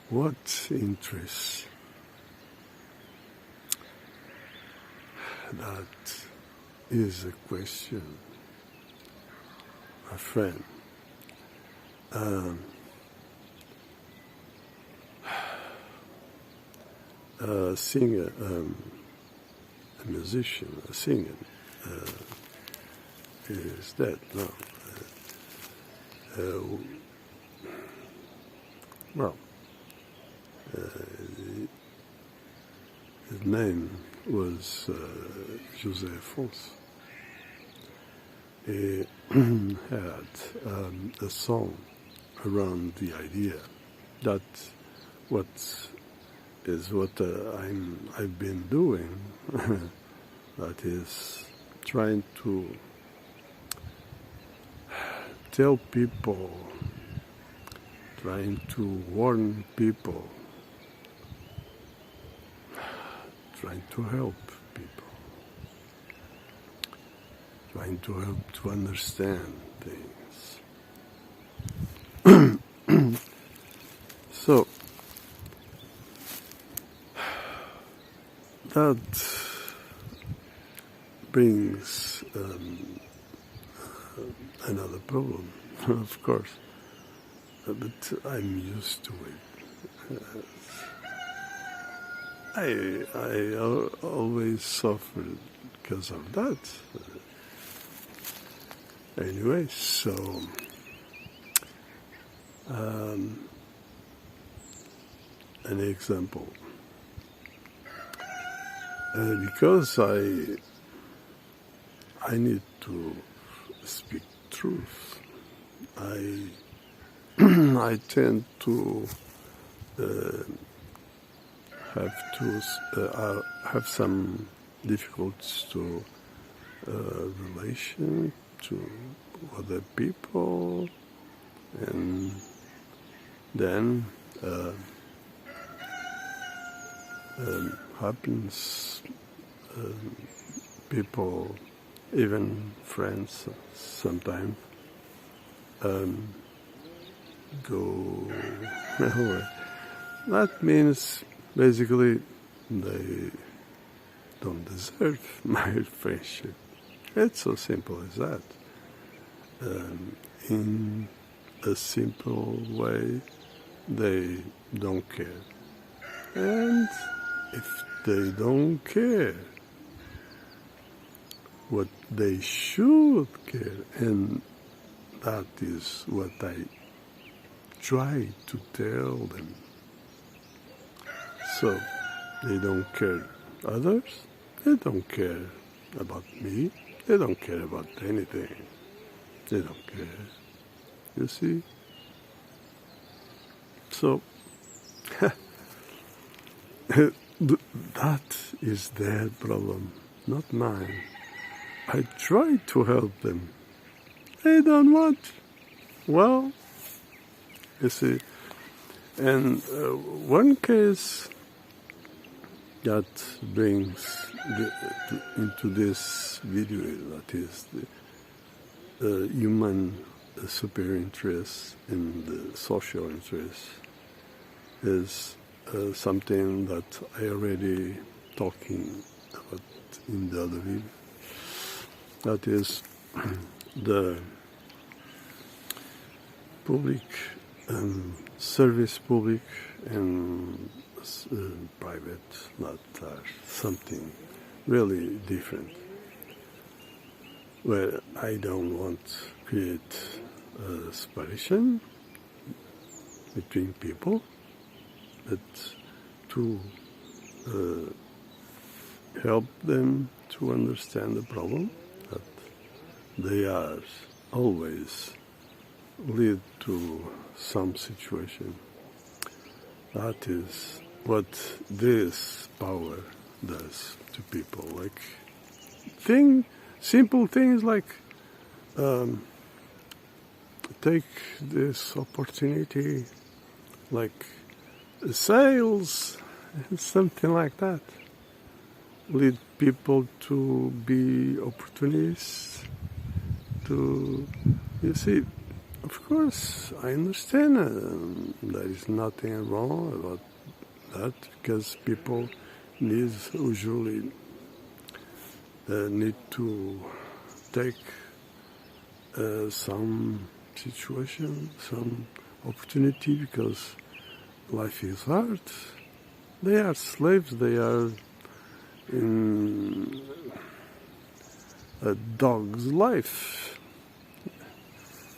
What interests? That is a question, my friend. A singer, a musician, a singer is dead now. His name was José Afonso. He had a song around the idea that what I've been doing, that is trying to tell people, trying to warn people, trying to help people, trying to help to understand things. So, that brings another problem, of course, but I'm used to it. I always suffered because of that. Anyway, so an example. Because I need to speak truth. I tend to have some difficulties to relation to other people, and then happens people, even friends sometimes, go away. That means basically they don't deserve my friendship. It's so simple as that. In a simple way, they don't care. And if they don't care what they should care, and that is what I try to tell them. So they don't care others, they don't care about me, they don't care about anything. They don't care. You see? So that is their problem, not mine. I try to help them. They don't want. Well, you see. And one case that brings into this video, that is the human superior interest in the social interest, is something that I already talking about in the other video. That is the public service, public and private, that are something really different. Where I don't want to create a separation between people, but to help them to understand the problem that they are always lead to some situation. That is what this power does to people. Like simple things like take this opportunity, like sales, something like that. Lead people to be opportunists. You see, of course, I understand there is nothing wrong about that, because people usually need to take some situation, some opportunity, because life is hard. They are slaves, they are in a dog's life.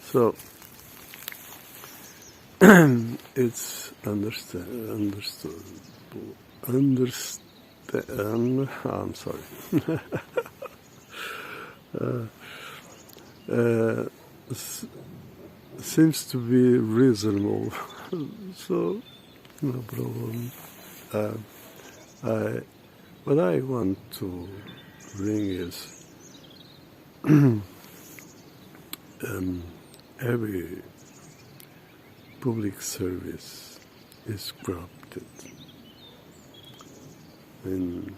So it's understood. I'm sorry. Seems to be reasonable, so no problem. What I want to bring is every public service is corrupted, and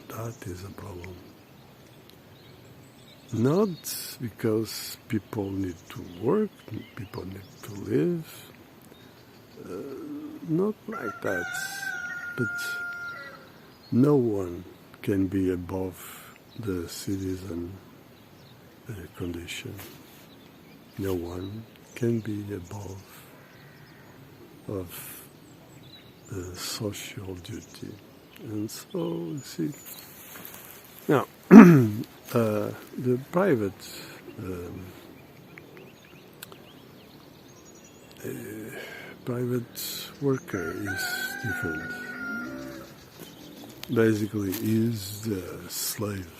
that is a problem. Not because people need to work, people need to live, not like that, but no one can be above the citizen condition. No one can be above of the social duty. And so, you see, now, the private worker is different. Basically, is the slave.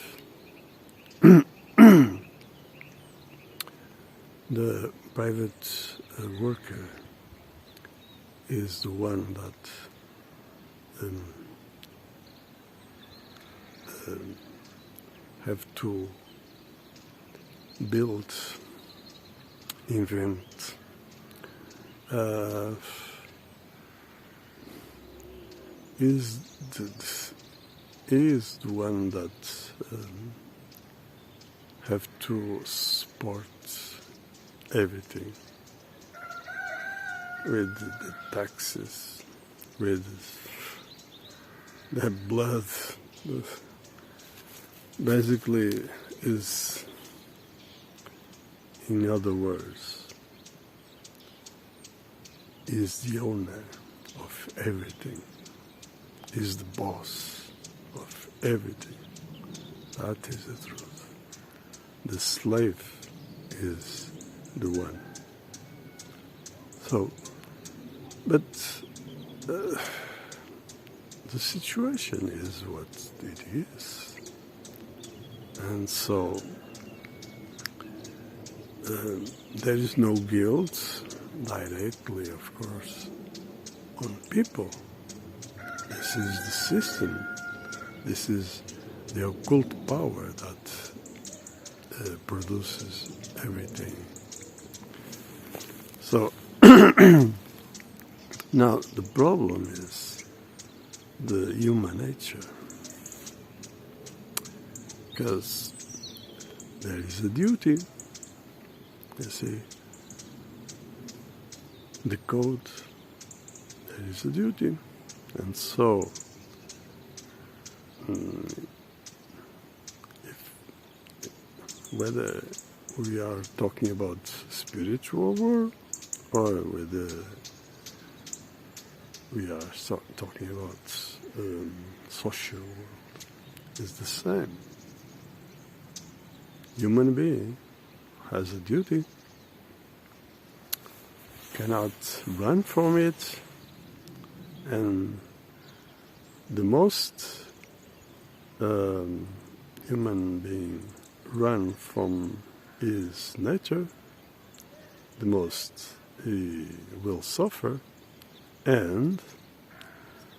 The private worker is the one that have to build, invent, is the one that have to support everything with the taxes, with the blood. Basically, is, in other words, is the owner of everything, is the boss of everything. That is the truth. The slave is the one. So, but the situation is what it is. And so there is no guilt directly, of course, on people. This is the system. This is the occult power that produces everything. So now the problem is the human nature. Because there is a duty, you see, the code, there is a duty, and so whether we are talking about spiritual world or whether we are talking about social world, is the same. Human being has a duty, cannot run from it, and the most human being run from his nature, the most he will suffer and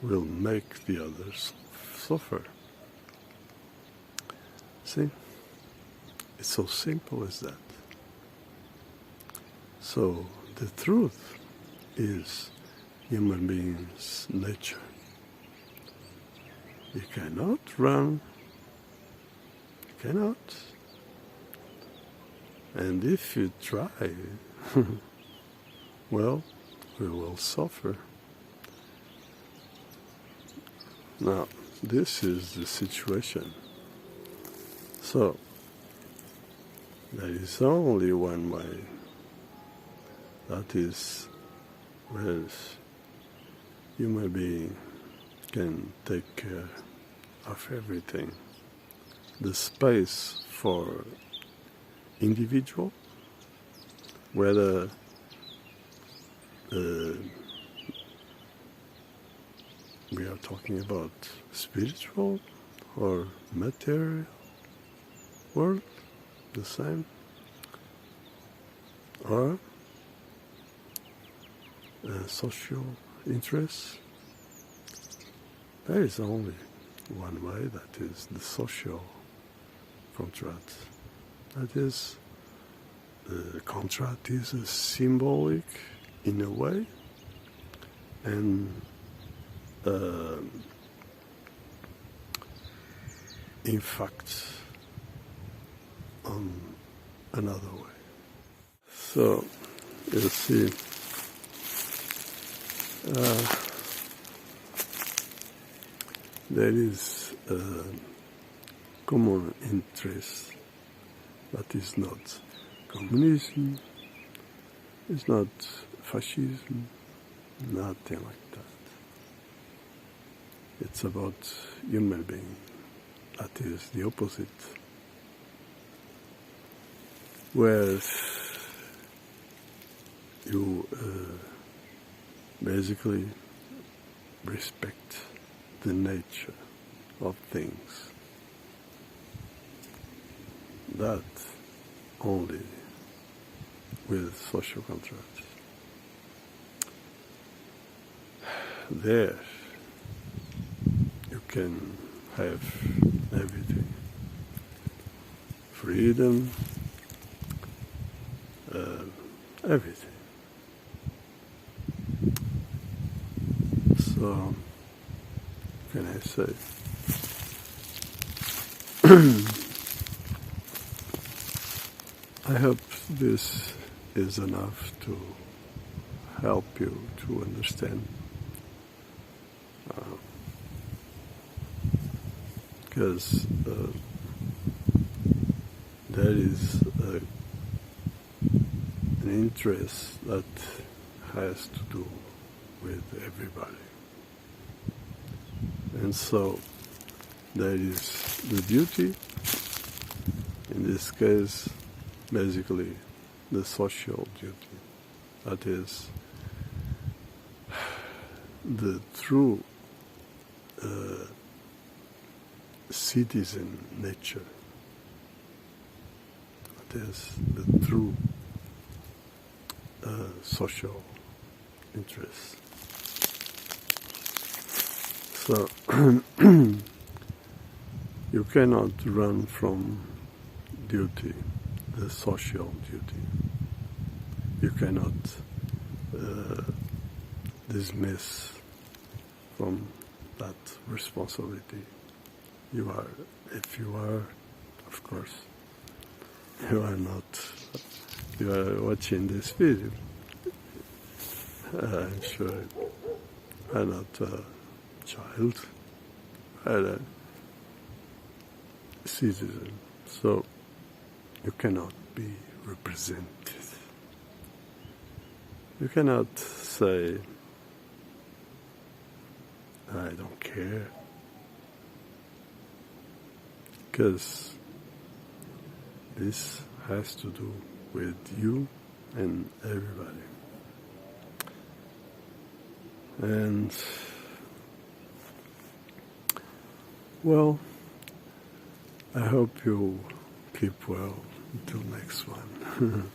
will make the others suffer. See? It's so simple as that. So the truth is human beings' nature. You cannot run, you cannot. And if you try, well, we will suffer. Now, this is the situation. So, there is only one way. That is where human being can take care of everything. The space for individual, whether we are talking about spiritual or material world, the same, or social interests. There is only one way, that is the social contract. That is, the contract is a symbolic in a way, and in fact on another way. So you see, there is a common interest that is not communism, it's not fascism, nothing like that. It's about human being. That is the opposite. Where you basically respect the nature of things. That only with social contracts. There you can have everything. Freedom, everything. So, can I say? I hope this is enough to help you to understand. Because there is an interest that has to do with everybody. And so there is the duty, in this case, basically the social duty. That is the true citizen nature. That is the true social interest. So you cannot run from duty, the social duty. You cannot dismiss from that responsibility. You are, if you are, of course, you are not, you are watching this video. I'm sure I'm not a child, I'm a citizen, so you cannot be represented. You cannot say, I don't care, because this has to do with you and everybody. And, well, I hope you keep well until next one.